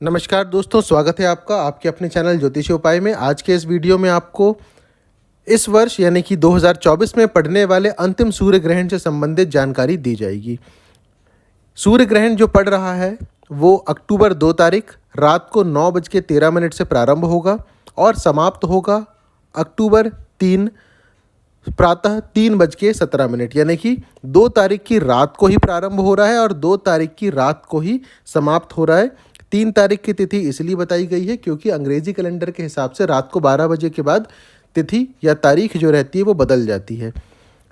नमस्कार दोस्तों, स्वागत है आपका आपके अपने चैनल ज्योतिष उपाय में। आज के इस वीडियो में आपको इस वर्ष यानी कि 2024 में पड़ने वाले अंतिम सूर्य ग्रहण से संबंधित जानकारी दी जाएगी। सूर्य ग्रहण जो पड़ रहा है वो अक्टूबर 2 तारीख रात को 9:13 से प्रारंभ होगा और समाप्त होगा अक्टूबर 3 प्रातः 3:17, यानी कि 2 तारीख की रात को ही प्रारंभ हो रहा है और 2 तारीख की रात को ही समाप्त हो रहा है। 3 तारीख की तिथि इसलिए बताई गई है क्योंकि अंग्रेजी कैलेंडर के हिसाब से रात को 12 बजे के बाद तिथि या तारीख जो रहती है वो बदल जाती है।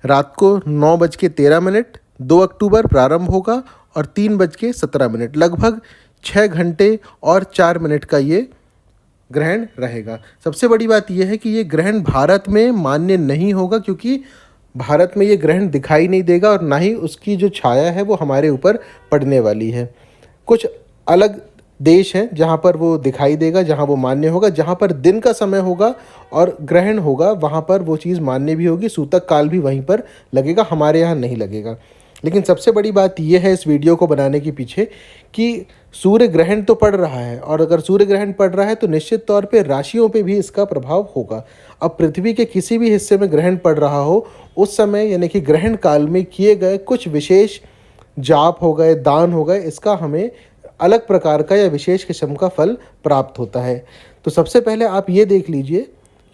रात को 9:13 2 अक्टूबर प्रारंभ होगा और 3:17, लगभग 6 घंटे और 4 मिनट का ये ग्रहण रहेगा। सबसे बड़ी बात यह है कि ये ग्रहण भारत में मान्य नहीं होगा क्योंकि भारत में ये ग्रहण दिखाई नहीं देगा और ना ही उसकी जो छाया है वो हमारे ऊपर पड़ने वाली है। कुछ अलग देश हैं जहाँ पर वो दिखाई देगा, जहाँ वो मान्य होगा, जहाँ पर दिन का समय होगा और ग्रहण होगा वहाँ पर वो चीज़ मान्य भी होगी, सूतक काल भी वहीं पर लगेगा, हमारे यहाँ नहीं लगेगा। लेकिन सबसे बड़ी बात यह है इस वीडियो को बनाने के पीछे कि सूर्य ग्रहण तो पड़ रहा है और अगर सूर्य ग्रहण पड़ रहा है तो निश्चित तौर पे राशियों पे भी इसका प्रभाव होगा। अब पृथ्वी के किसी भी हिस्से में ग्रहण पड़ रहा हो उस समय यानी कि ग्रहण काल में किए गए कुछ विशेष जाप हो गए, दान हो गए, इसका हमें अलग प्रकार का या विशेष किस्म का फल प्राप्त होता है। तो सबसे पहले आप ये देख लीजिए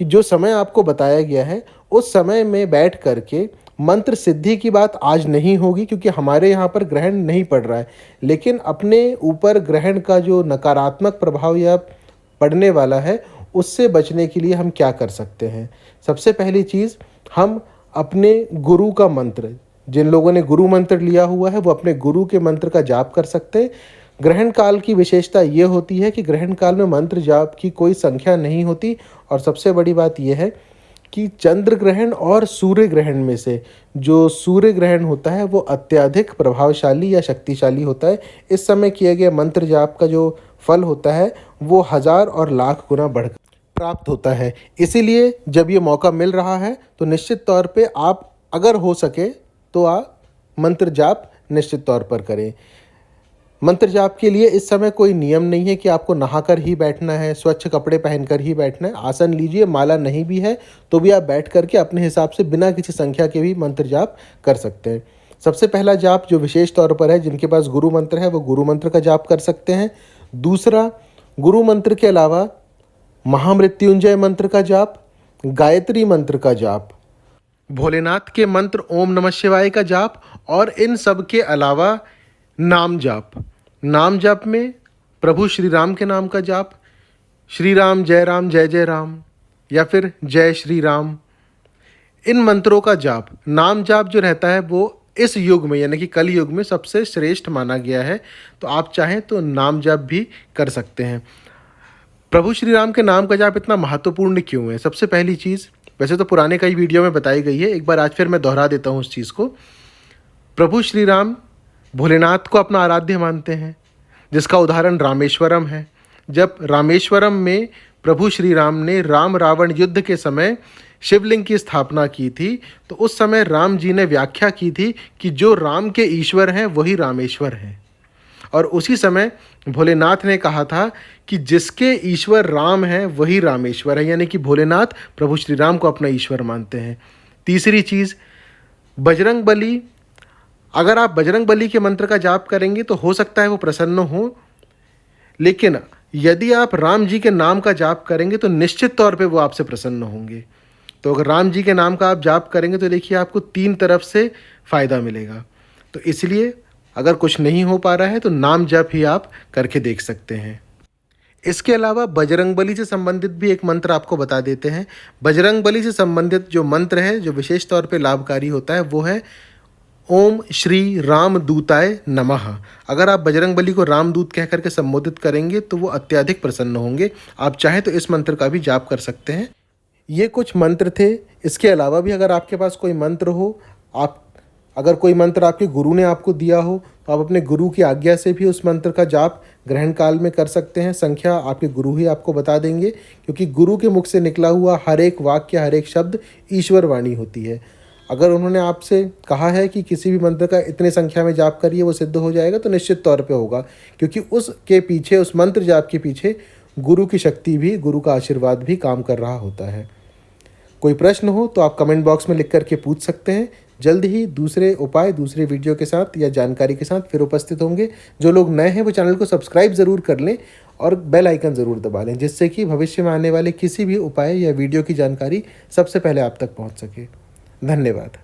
कि जो समय आपको बताया गया है उस समय में बैठ करके मंत्र सिद्धि की बात आज नहीं होगी क्योंकि हमारे यहाँ पर ग्रहण नहीं पड़ रहा है। लेकिन अपने ऊपर ग्रहण का जो नकारात्मक प्रभाव या पड़ने वाला है उससे बचने के लिए हम क्या कर सकते हैं। सबसे पहली चीज़, हम अपने गुरु का मंत्र, जिन लोगों ने गुरु मंत्र लिया हुआ है वो अपने गुरु के मंत्र का जाप कर सकते हैं। ग्रहण काल की विशेषता ये होती है कि ग्रहण काल में मंत्र जाप की कोई संख्या नहीं होती और सबसे बड़ी बात यह है कि चंद्र ग्रहण और सूर्य ग्रहण में से जो सूर्य ग्रहण होता है वो अत्यधिक प्रभावशाली या शक्तिशाली होता है। इस समय किए गए मंत्र जाप का जो फल होता है वो 1000 और लाख गुना बढ़कर प्राप्त होता है। इसीलिए जब ये मौका मिल रहा है तो निश्चित तौर पे आप अगर हो सके तो आप मंत्र जाप निश्चित तौर पर करें। मंत्र जाप के लिए इस समय कोई नियम नहीं है कि आपको नहाकर ही बैठना है, स्वच्छ कपड़े पहनकर ही बैठना है। आसन लीजिए, माला नहीं भी है तो भी आप बैठ करके अपने हिसाब से बिना किसी संख्या के भी मंत्र जाप कर सकते हैं। सबसे पहला जाप जो विशेष तौर पर है, जिनके पास गुरु मंत्र है वो गुरु मंत्र का जाप कर सकते हैं। दूसरा, गुरु मंत्र के अलावा महामृत्युंजय मंत्र का जाप, गायत्री मंत्र का जाप, भोलेनाथ के मंत्र ओम नमः शिवाय का जाप और इन सब के अलावा नाम जाप। नाम जाप में प्रभु श्री राम के नाम का जाप, श्री राम जय जय राम या फिर जय श्री राम, इन मंत्रों का जाप। नाम जाप जो रहता है वो इस युग में यानी कि कल युग में सबसे श्रेष्ठ माना गया है, तो आप चाहें तो नाम जाप भी कर सकते हैं। प्रभु श्री राम के नाम का जाप इतना महत्वपूर्ण क्यों है? सबसे पहली चीज़, वैसे तो पुराने कई वीडियो में बताई गई है, एक बार आज फिर मैं दोहरा देता हूँ उस चीज़ को। प्रभु श्री राम भोलेनाथ को अपना आराध्य मानते हैं, जिसका उदाहरण रामेश्वरम है। जब रामेश्वरम में प्रभु श्री राम ने राम रावण युद्ध के समय शिवलिंग की स्थापना की थी तो उस समय राम जी ने व्याख्या की थी कि जो राम के ईश्वर हैं वही रामेश्वर हैं। और उसी समय भोलेनाथ ने कहा था कि जिसके ईश्वर राम हैं वही रामेश्वर है, यानी कि भोलेनाथ प्रभु श्री राम को अपना ईश्वर मानते हैं। तीसरी चीज़, बजरंग बली, अगर आप बजरंग बली के मंत्र का जाप करेंगे तो हो सकता है वो प्रसन्न हो, लेकिन यदि आप राम जी के नाम का जाप करेंगे तो निश्चित तौर पे वो आपसे प्रसन्न होंगे। तो अगर राम जी के नाम का आप जाप करेंगे तो देखिए आपको 3 तरफ से फ़ायदा मिलेगा। तो इसलिए अगर कुछ नहीं हो पा रहा है तो नाम जाप ही आप करके देख सकते हैं। इसके अलावा बजरंग बली से संबंधित भी एक मंत्र आपको बता देते हैं। बजरंग बली से संबंधित जो मंत्र है जो विशेष तौर पे लाभकारी होता है वो है ओम श्री रामदूताय नमः। अगर आप बजरंग बली को रामदूत कह करके संबोधित करेंगे तो वो अत्यधिक प्रसन्न होंगे। आप चाहें तो इस मंत्र का भी जाप कर सकते हैं। ये कुछ मंत्र थे। इसके अलावा भी अगर आपके पास कोई मंत्र हो, अगर कोई मंत्र आपके गुरु ने आपको दिया हो तो आप अपने गुरु की आज्ञा से भी उस मंत्र का जाप ग्रहण काल में कर सकते हैं। संख्या आपके गुरु ही आपको बता देंगे क्योंकि गुरु के मुख से निकला हुआ हर एक वाक्य, हर एक शब्द ईश्वर वाणी होती है। अगर उन्होंने आपसे कहा है कि किसी भी मंत्र का इतने संख्या में जाप करिए वो सिद्ध हो जाएगा, तो निश्चित तौर पे होगा, क्योंकि उसके पीछे, उस मंत्र जाप के पीछे गुरु की शक्ति भी, गुरु का आशीर्वाद भी काम कर रहा होता है। कोई प्रश्न हो तो आप कमेंट बॉक्स में लिख करके पूछ सकते हैं। जल्द ही दूसरे उपाय, दूसरे वीडियो के साथ या जानकारी के साथ फिर उपस्थित होंगे। जो लोग नए हैं वो चैनल को सब्सक्राइब ज़रूर कर लें और बेल आइकन ज़रूर दबा लें, जिससे कि भविष्य में आने वाले किसी भी उपाय या वीडियो की जानकारी सबसे पहले आप तक पहुंच सके। धन्यवाद।